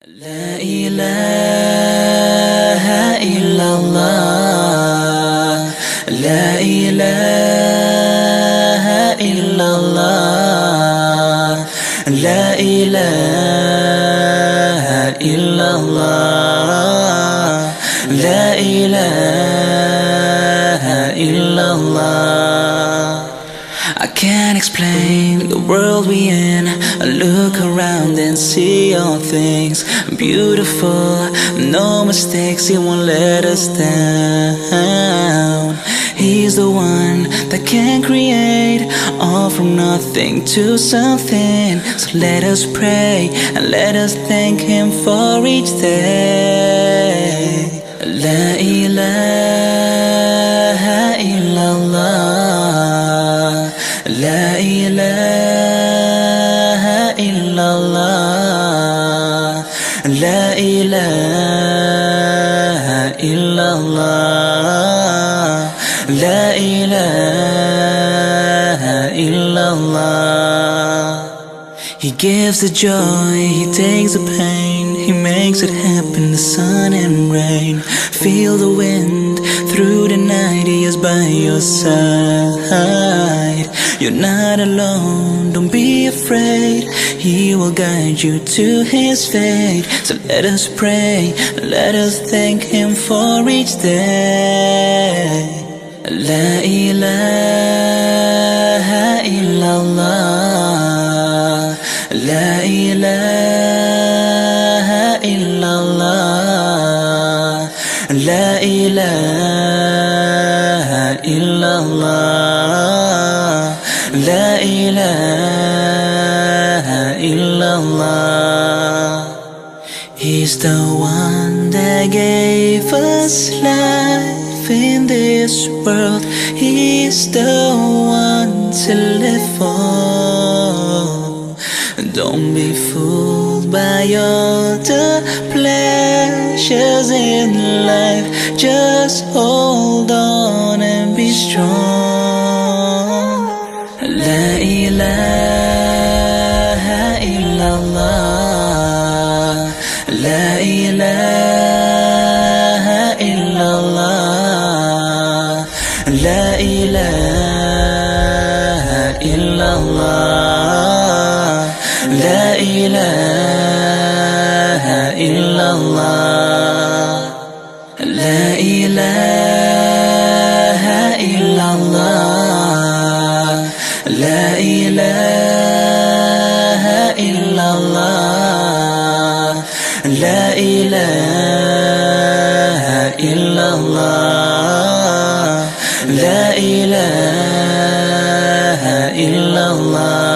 لا إله إلا الله لا إله إلا الله لا إله إلا الله لا إله إلا الله. I can't explain the world we in. I look around and see all things beautiful, no mistakes, He won't let us down. He's the one that can create all from nothing to something. So let us pray and let us thank Him for each day. La ilaha illallah La ilaha illallah La ilaha illallah La ilaha illallah. He gives the joy, He takes the pain, He makes it happen, the sun and rain. Feel the wind through the night, He is by your side. You're not alone, don't be afraid, He will guide you to His fate. So let us pray, let us thank Him for each day. La ilaha illallah La ilaha illallah La ilaha illallah La ilaha illallah. He's the one that gave us life in this world. He's the one to live for. Don't be fooled by all the pleasures in life. Just hold on and be strong. La ilaha illallah La ilaha illallah La ilaha illallah La ilaha illallah La ilaha illallah La ilaha illallah La ilaha illallah La ilaha illallah.